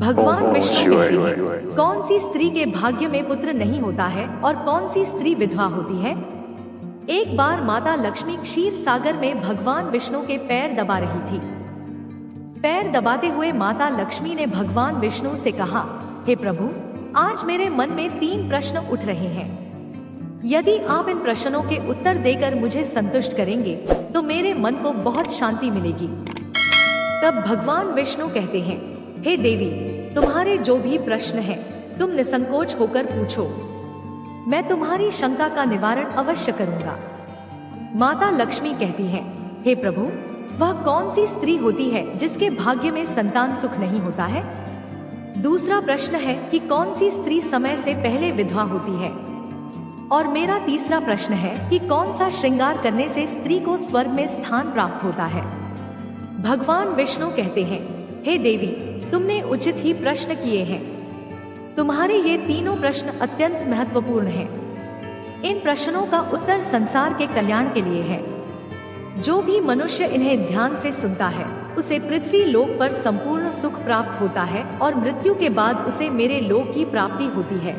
भगवान विष्णु कहते हैं, कौन सी स्त्री के भाग्य में पुत्र नहीं होता है और कौन सी स्त्री विधवा होती है। एक बार माता लक्ष्मी क्षीर सागर में भगवान विष्णु के पैर दबा रही थी। पैर दबाते हुए माता लक्ष्मी ने भगवान विष्णु से कहा, हे प्रभु, आज मेरे मन में 3 प्रश्न उठ रहे हैं। यदि आप इन प्रश्नों के उत्तर देकर मुझे संतुष्ट करेंगे तो मेरे मन को बहुत शांति मिलेगी। तब भगवान विष्णु कहते हैं, हे देवी, तुम्हारे जो भी प्रश्न हैं, तुम निसंकोच होकर पूछो, मैं तुम्हारी शंका का निवारण अवश्य करूंगा। माता लक्ष्मी कहती हैं, हे प्रभु, वह कौन सी स्त्री होती है जिसके भाग्य में संतान सुख नहीं होता है। दूसरा प्रश्न है कि कौन सी स्त्री समय से पहले विधवा होती है। और मेरा तीसरा प्रश्न है कि कौन सा श्रृंगार करने से स्त्री को स्वर्ग में स्थान प्राप्त होता है। भगवान विष्णु कहते हैं, हे देवी, तुमने उचित ही प्रश्न किए हैं। तुम्हारे ये तीनों प्रश्न अत्यंत महत्वपूर्ण हैं। इन प्रश्नों का उत्तर संसार के कल्याण के लिए है। जो भी मनुष्य इन्हें ध्यान से सुनता है, उसे पृथ्वी लोक पर संपूर्ण सुख प्राप्त होता है और मृत्यु के बाद उसे मेरे लोक की प्राप्ति होती है।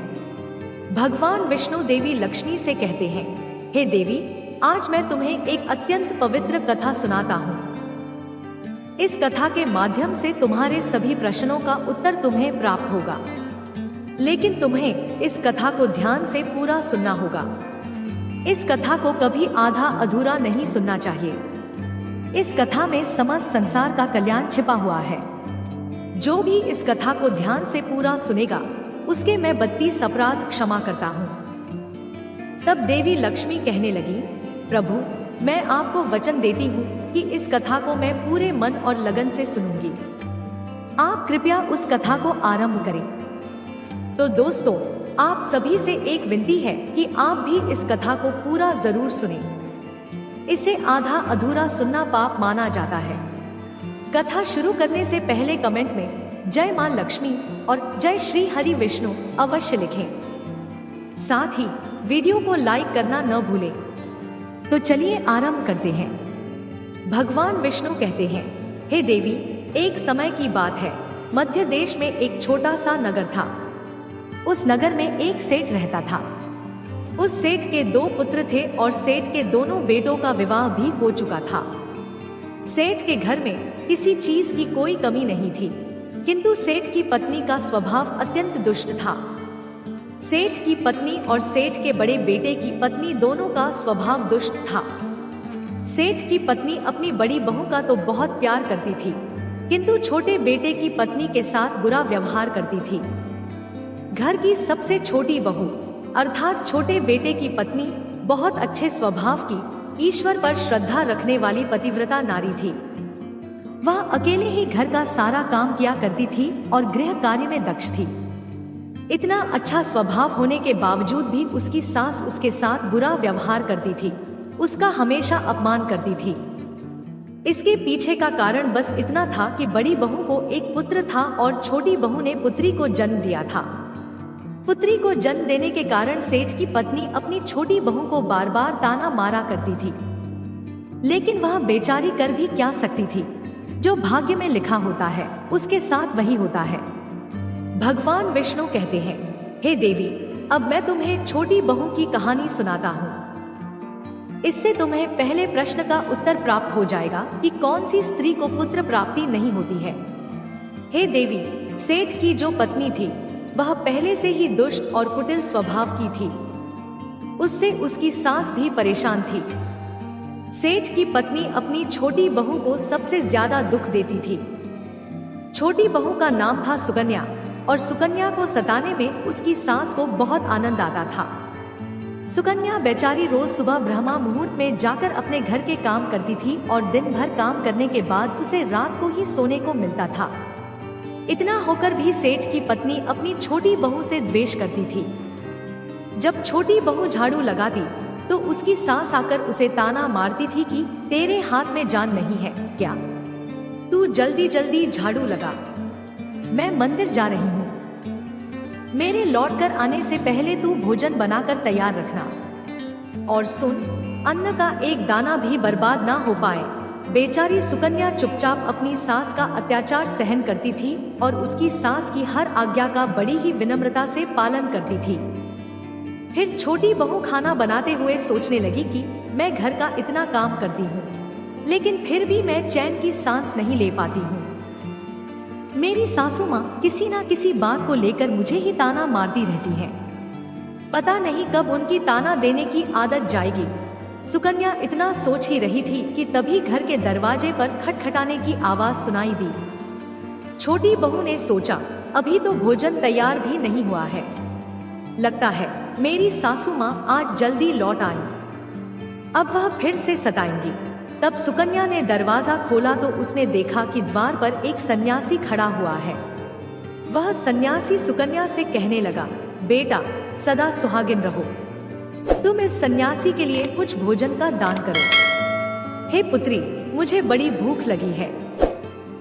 भगवान विष्णु देवी लक्ष्मी से कहते हैं, हे देवी, आज मैं तुम्हें एक अत्यंत पवित्र कथा सुनाता हूँ। इस कथा के माध्यम से तुम्हारे सभी प्रश्नों का उत्तर तुम्हें प्राप्त होगा, लेकिन तुम्हें इस कथा को ध्यान से पूरा सुनना होगा। इस कथा को कभी आधा अधूरा नहीं सुनना चाहिए। इस कथा में समस्त संसार का कल्याण छिपा हुआ है। जो भी इस कथा को ध्यान से पूरा सुनेगा, उसके मैं 32 अपराध क्षमा करता हूँ। तब देवी लक्ष्मी कहने लगी, प्रभु, मैं आपको वचन देती हूँ कि इस कथा को मैं पूरे मन और लगन से सुनूंगी। आप कृपया उस कथा को आरंभ करें। तो दोस्तों, आप सभी से एक विनती है कि आप भी इस कथा को पूरा जरूर सुनें। इसे आधा अधूरा सुनना पाप माना जाता है। कथा शुरू करने से पहले कमेंट में जय मां लक्ष्मी और जय श्री हरि विष्णु अवश्य लिखें। साथ ही वीडियो को लाइक करना न भूलें। तो चलिए आरंभ करते हैं। भगवान विष्णु कहते हैं, हे देवी, एक समय की बात है, मध्य देश में एक छोटा सा नगर था। उस नगर में एक सेठ रहता था। उस सेठ के 2 पुत्र थे और सेठ के दोनों बेटों का विवाह भी हो चुका था। सेठ के घर में किसी चीज की कोई कमी नहीं थी, किंतु सेठ की पत्नी का स्वभाव अत्यंत दुष्ट था। सेठ की पत्नी और सेठ के बड़े बेटे की पत्नी दोनों का स्वभाव दुष्ट था। सेठ की पत्नी अपनी बड़ी बहू का तो बहुत प्यार करती थी, किंतु छोटे बेटे की पत्नी के साथ बुरा व्यवहार करती थी। घर की सबसे छोटी बहू अर्थात छोटे बेटे की पत्नी बहुत अच्छे स्वभाव की, ईश्वर पर श्रद्धा रखने वाली पतिव्रता नारी थी। वह अकेले ही घर का सारा काम किया करती थी और गृह कार्य में दक्ष थी। इतना अच्छा स्वभाव होने के बावजूद भी उसकी सास उसके साथ बुरा व्यवहार करती थी, उसका हमेशा अपमान करती थी। इसके पीछे का कारण बस इतना था कि बड़ी बहू को एक पुत्र था और छोटी बहू ने पुत्री को जन्म दिया था। पुत्री को जन्म देने के कारण सेठ की पत्नी अपनी छोटी बहू को बार बार ताना मारा करती थी, लेकिन वह बेचारी कर भी क्या सकती थी। जो भाग्य में लिखा होता है उसके साथ वही होता है। भगवान विष्णु कहते हैं, हे देवी, अब मैं तुम्हें छोटी बहू की कहानी सुनाता हूँ। इससे तुम्हें पहले प्रश्न का उत्तर प्राप्त हो जाएगा कि कौन सी स्त्री को पुत्र प्राप्ति नहीं होती है। हे देवी, सेठ की जो पत्नी थी वह पहले से ही दुष्ट और कुटिल स्वभाव की थी। उससे उसकी सास भी परेशान थी। सेठ की पत्नी अपनी छोटी बहू को सबसे ज्यादा दुख देती थी। छोटी बहू का नाम था सुकन्या और सुकन्या को सताने में उसकी सास को बहुत आनंद आता था। सुकन्या बेचारी रोज सुबह ब्रह्मा मुहूर्त में जाकर अपने घर के काम करती थी और दिन भर काम करने के बाद उसे रात को ही सोने को मिलता था। इतना होकर भी सेठ की पत्नी अपनी छोटी बहू से द्वेष करती थी। जब छोटी बहू झाड़ू लगाती तो उसकी सास आकर उसे ताना मारती थी कि तेरे हाथ में जान नहीं है क्या, तू जल्दी जल्दी झाड़ू लगा, मैं मंदिर जा रही हूँ, मेरे लौटकर आने से पहले तू भोजन बनाकर तैयार रखना। और सुन, अन्न का एक दाना भी बर्बाद ना हो पाए, बेचारी सुकन्या चुपचाप अपनी सास का अत्याचार सहन करती थी और उसकी सास की हर आज्ञा का बड़ी ही विनम्रता से पालन करती थी। फिर छोटी बहू खाना बनाते हुए सोचने लगी कि मैं घर का इतना काम करती हूँ, लेकिन फिर भी मैं चैन की सांस नहीं ले पाती हूँ। मेरी सासू माँ किसी ना किसी बात को लेकर मुझे ही ताना मारती रहती है। पता नहीं कब उनकी ताना देने की आदत जाएगी। सुकन्या इतना सोच ही रही थी कि तभी घर के दरवाजे पर खटखटाने की आवाज सुनाई दी। छोटी बहू ने सोचा, अभी तो भोजन तैयार भी नहीं हुआ है, लगता है मेरी सासू माँ आज जल्दी लौट आई, अब वह फिर से सताएंगी। तब सुकन्या ने दरवाजा खोला तो उसने देखा कि द्वार पर एक सन्यासी खड़ा हुआ है। वह सन्यासी सुकन्या से कहने लगा, बेटा सदा सुहागिन रहो, तुम इस सन्यासी के लिए कुछ भोजन का दान करो। हे पुत्री, मुझे बड़ी भूख लगी है।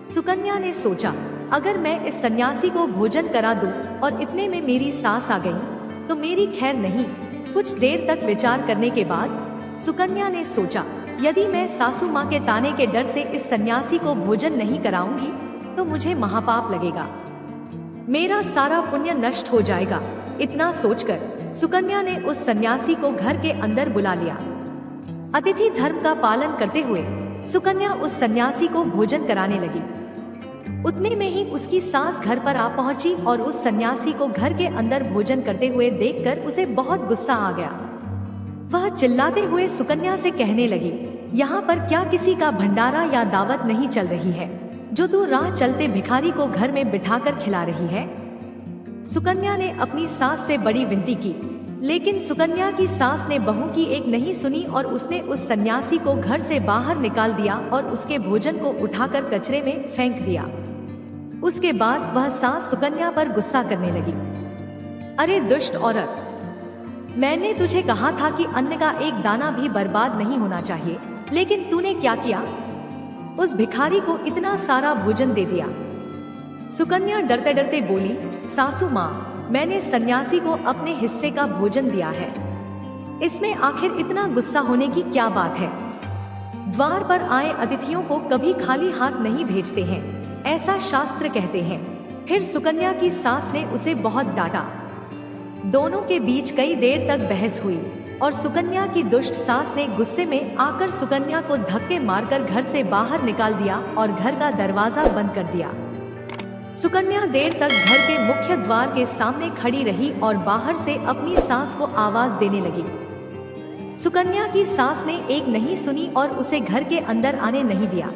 सुकन्या ने सोचा, अगर मैं इस सन्यासी को भोजन करा दूं और इतने में मेरी सास आ गई तो मेरी खैर नहीं। कुछ देर तक विचार करने के बाद सुकन्या ने सोचा, यदि मैं सासू माँ के ताने के डर से इस सन्यासी को भोजन नहीं कराऊंगी तो मुझे महापाप लगेगा, मेरा सारा पुण्य नष्ट हो जाएगा। इतना सोचकर सुकन्या ने उस सन्यासी को घर के अंदर बुला लिया। अतिथि धर्म का पालन करते हुए सुकन्या उस सन्यासी को भोजन कराने लगी। उतने में ही उसकी सास घर पर आ पहुंची और उस सन्यासी को घर के अंदर भोजन करते हुए देखकर उसे बहुत गुस्सा आ गया। वह चिल्लाते हुए सुकन्या से कहने लगी, यहाँ पर क्या किसी का भंडारा या दावत नहीं चल रही है जो तू राह चलते भिखारी को घर में बिठाकर खिला रही है? सुकन्या ने अपनी सास से बड़ी विनती की, लेकिन सुकन्या की सास ने बहू की एक नहीं सुनी और उसने उस सन्यासी को घर से बाहर निकाल दिया और उसके भोजन को उठाकर कचरे में फेंक दिया। उसके बाद वह सास सुकन्या पर गुस्सा करने लगी, अरे दुष्ट औरत, मैंने तुझे कहा था कि अन्न का एक दाना भी बर्बाद नहीं होना चाहिए, लेकिन तूने क्या किया? उस भिखारी को इतना सारा भोजन दे दिया। सुकन्या डरते डरते बोली, सासू माँ, मैंने सन्यासी को अपने हिस्से का भोजन दिया है, इसमें आखिर इतना गुस्सा होने की क्या बात है? द्वार पर आए अतिथियों को कभी खाली हाथ नहीं भेजते हैं, ऐसा शास्त्र कहते हैं। फिर सुकन्या की सास ने उसे बहुत डांटा। दोनों के बीच कई देर तक बहस हुई और सुकन्या की दुष्ट सास ने गुस्से में आकर सुकन्या को धक्के मारकर घर से बाहर निकाल दिया और घर का दरवाजा बंद कर दिया। सुकन्या देर तक घर के मुख्य द्वार के सामने खड़ी रही और बाहर से अपनी सास को आवाज देने लगी। सुकन्या की सास ने एक नहीं सुनी और उसे घर के अंदर आने नहीं दिया।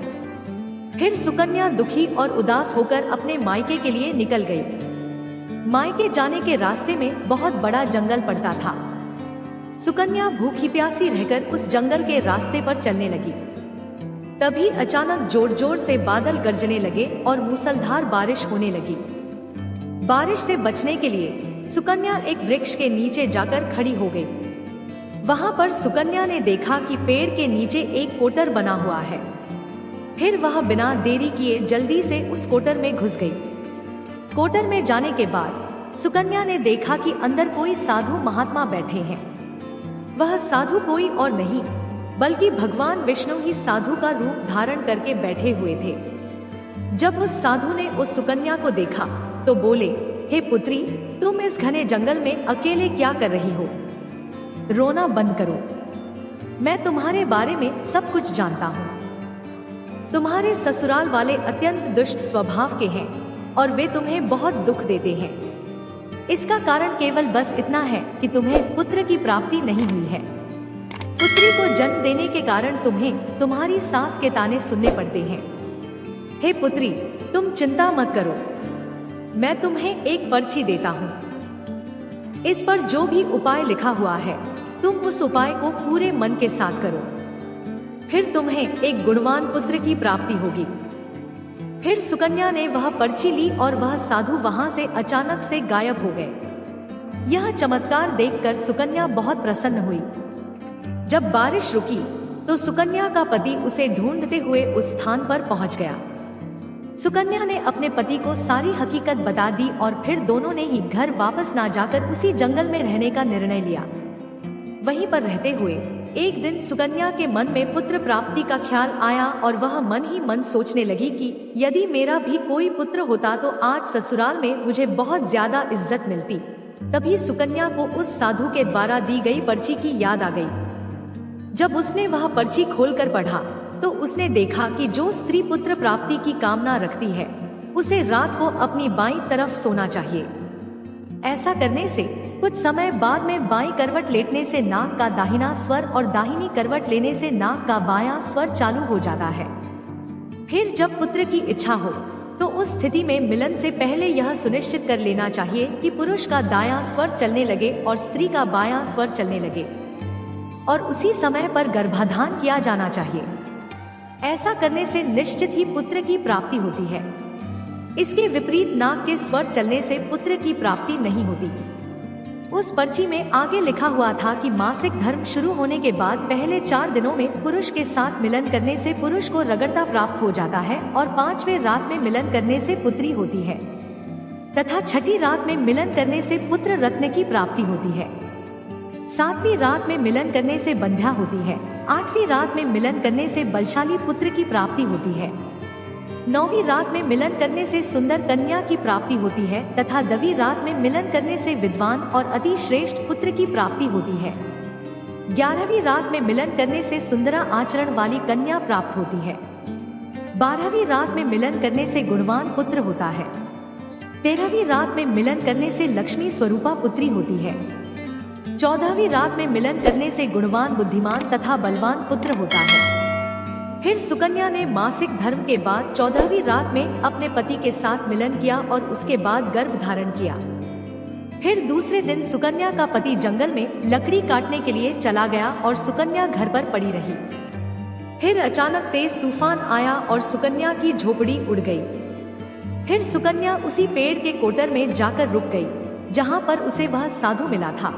फिर सुकन्या दुखी और उदास होकर अपने मायके के लिए निकल गई। मायके जाने के रास्ते में बहुत बड़ा जंगल पड़ता था। सुकन्या भूखी प्यासी रहकर उस जंगल के रास्ते पर चलने लगी। तभी अचानक जोर जोर से बादल गरजने लगे और मूसलधार बारिश होने लगी। बारिश से बचने के लिए सुकन्या एक वृक्ष के नीचे जाकर खड़ी हो गई। वहां पर सुकन्या ने देखा कि पेड़ के नीचे एक कोटर बना हुआ है। फिर वह बिना देरी किए जल्दी से उस कोटर में घुस गई। कोटर में जाने के बाद सुकन्या ने देखा कि अंदर कोई साधु महात्मा बैठे हैं। वह साधु कोई और नहीं बल्कि भगवान विष्णु ही साधु का रूप धारण करके बैठे हुए थे। जब उस साधु ने उस सुकन्या को देखा तो बोले, हे पुत्री, तुम इस घने जंगल में अकेले क्या कर रही हो? रोना बंद करो, मैं तुम्हारे बारे में सब कुछ जानता हूँ। तुम्हारे ससुराल वाले अत्यंत दुष्ट स्वभाव के हैं और वे तुम्हें बहुत दुख देते हैं। इसका कारण केवल बस इतना है कि तुम्हें पुत्र की प्राप्ति नहीं हुई है। पुत्री को जन्म देने के कारण तुम्हें तुम्हारी सास के ताने सुनने पड़ते हैं। हे पुत्री, तुम चिंता मत करो, मैं तुम्हें एक पर्ची देता हूँ। इस पर जो भी उपाय लिखा हुआ है तुम उस उपाय को पूरे मन के साथ करो, फिर तुम्हें एक गुणवान पुत्र की प्राप्ति होगी। फिर सुकन्या ने वह पर्ची ली और वह साधु वहां से अचानक से गायब हो गए। यह चमत्कार देखकर सुकन्या बहुत प्रसन्न हुई। जब बारिश रुकी तो सुकन्या का पति उसे ढूंढते हुए उस स्थान पर पहुंच गया। सुकन्या ने अपने पति को सारी हकीकत बता दी और फिर दोनों ने ही घर वापस ना जाकर उसी जंगल में रहने का निर्णय लिया। वहीं पर रहते हुए एक दिन सुकन्या के मन में पुत्र प्राप्ति का ख्याल आया और वह मन ही मन सोचने लगी कि यदि मेरा भी कोई पुत्र होता तो आज ससुराल में मुझे बहुत ज्यादा इज्जत मिलती। तभी सुकन्या को उस साधु के द्वारा दी गई पर्ची की याद आ गई। जब उसने वह पर्ची खोलकर पढ़ा तो उसने देखा कि जो स्त्री पुत्र प्राप्ति की कामना रखती है उसे रात को अपनी बाईं तरफ सोना चाहिए। ऐसा करने से कुछ समय बाद में बाईं करवट लेटने से नाक का दाहिना स्वर और दाहिनी करवट लेने से नाक का बायां स्वर चालू हो जाता है। फिर जब पुत्र की इच्छा हो तो उस स्थिति में मिलन से पहले यह सुनिश्चित कर लेना चाहिए कि पुरुष का दायां स्वर चलने लगे और स्त्री का बायां स्वर चलने लगे और उसी समय पर गर्भाधान किया जाना चाहिए। ऐसा करने से निश्चित ही पुत्र की प्राप्ति होती है। इसके विपरीत नाक के स्वर चलने से पुत्र की प्राप्ति नहीं होती। उस पर्ची में आगे लिखा हुआ था कि मासिक धर्म शुरू होने के बाद पहले 4 दिनों में पुरुष के साथ मिलन करने से पुरुष को रगड़ता प्राप्त हो जाता है और 5वें रात में मिलन करने से पुत्री होती है तथा 6ठी रात में मिलन करने से पुत्र रत्न की प्राप्ति होती है। 7वीं रात में मिलन करने से बंध्या होती है। 8वीं रात में मिलन करने से बलशाली पुत्र की प्राप्ति होती है। 9वीं रात में मिलन करने से सुंदर कन्या की प्राप्ति होती है तथा 10वीं रात में मिलन करने से विद्वान और अति श्रेष्ठ पुत्र की प्राप्ति होती है। 11वीं रात में मिलन करने से सुंदरा आचरण वाली कन्या प्राप्त होती है। 12वीं रात में मिलन करने से गुणवान पुत्र होता है। 13वीं रात में मिलन करने से लक्ष्मी स्वरूपा पुत्री होती है। 14वीं रात में मिलन करने से गुणवान बुद्धिमान तथा बलवान पुत्र होता है। फिर सुकन्या ने मासिक धर्म के बाद 14वीं रात में अपने पति के साथ मिलन किया और उसके बाद गर्भ धारण किया। फिर दूसरे दिन सुकन्या का पति जंगल में लकड़ी काटने के लिए चला गया और सुकन्या घर पर पड़ी रही। फिर अचानक तेज तूफान आया और सुकन्या की झोपड़ी उड़ गई। फिर सुकन्या उसी पेड़ के कोटर में जाकर रुक गई जहाँ पर उसे वह साधु मिला था।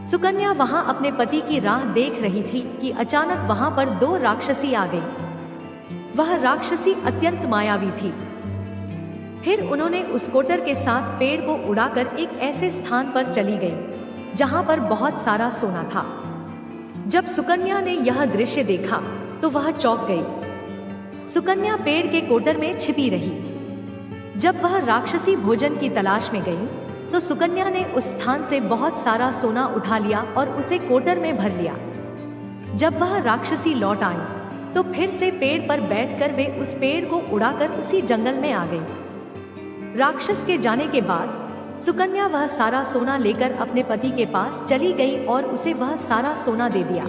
सुकन्या वहां अपने पति की राह देख रही थी कि अचानक वहां पर 2 राक्षसी आ गई। वह राक्षसी अत्यंत मायावी थी। फिर उन्होंने उस कोटर के साथ पेड़ को उड़ाकर एक ऐसे स्थान पर चली गई जहां पर बहुत सारा सोना था। जब सुकन्या ने यह दृश्य देखा तो वह चौंक गई। सुकन्या पेड़ के कोटर में छिपी रही। जब वह राक्षसी भोजन की तलाश में गई तो सुकन्या ने उस स्थान से बहुत सारा सोना उठा लिया और उसे कोटर में भर लिया। जब वह राक्षसी लौट आई तो फिर से पेड़ पर बैठकर वे उस पेड़ को उड़ाकर उसी जंगल में आ गई। राक्षस के जाने के बाद सुकन्या वह सारा सोना लेकर अपने पति के पास चली गई और उसे वह सारा सोना दे दिया।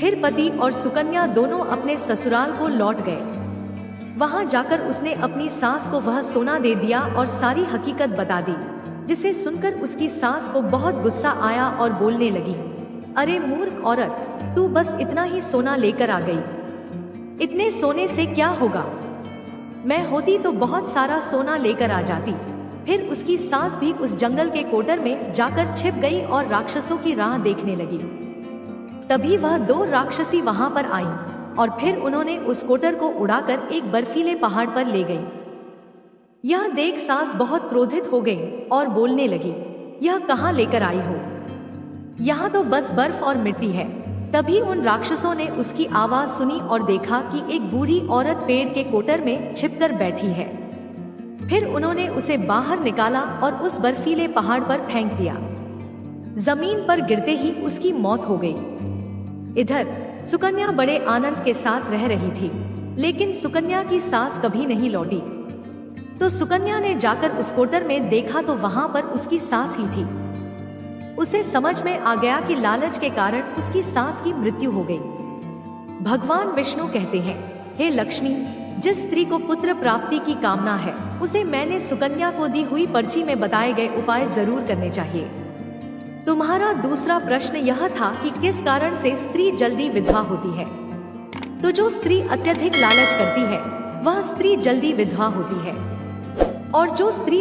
फिर पति और सुकन्या दोनों अपने ससुराल को लौट गए। वहां जाकर उसने अपनी सास को वह सोना दे दिया और सारी हकीकत बता दी, जिसे सुनकर उसकी सास को बहुत गुस्सा आया और बोलने लगी, अरे मूर्ख औरत, तू बस इतना ही सोना लेकर आ गई। इतने सोने से क्या होगा? मैं होती तो बहुत सारा सोना लेकर आ जाती। फिर उसकी सास भी उस जंगल के कोटर में जाकर छिप गई और राक्षसों की राह देखने लगी। तभी वह 2 राक्षसी वहां पर आईं और फिर उन्होंने उस कोटर को उड़ाकर एक बर्फीले पहाड़ पर ले गई। यह देख सास बहुत क्रोधित हो गई और बोलने लगी, यह कहाँ लेकर आई हो? यहाँ तो बस बर्फ और मिट्टी है। तभी उन राक्षसों ने उसकी आवाज सुनी और देखा कि एक बूढ़ी औरत पेड़ के कोटर में छिपकर बैठी है। फिर उन्होंने उसे बाहर निकाला और उस बर्फीले पहाड़ पर फेंक दिया। जमीन पर गिरते ही उसकी मौत हो गई। इधर सुकन्या बड़े आनंद के साथ रह रही थी, लेकिन सुकन्या की सास कभी नहीं लौटी। तो सुकन्या ने जाकर उस कोटर में देखा तो वहां पर उसकी सास ही थी। उसे समझ में आ गया कि लालच के कारण उसकी सास की मृत्यु हो गई। भगवान विष्णु कहते हैं, हे लक्ष्मी, जिस स्त्री को पुत्र प्राप्ति की कामना है उसे मैंने सुकन्या को दी हुई पर्ची में बताए गए उपाय जरूर करने चाहिए। तुम्हारा दूसरा प्रश्न यह था कि किस कारण से स्त्री जल्दी विधवा होती है। तो जो स्त्री अत्यधिक लालच करती है वह स्त्री जल्दी विधवा होती है, और जो स्त्री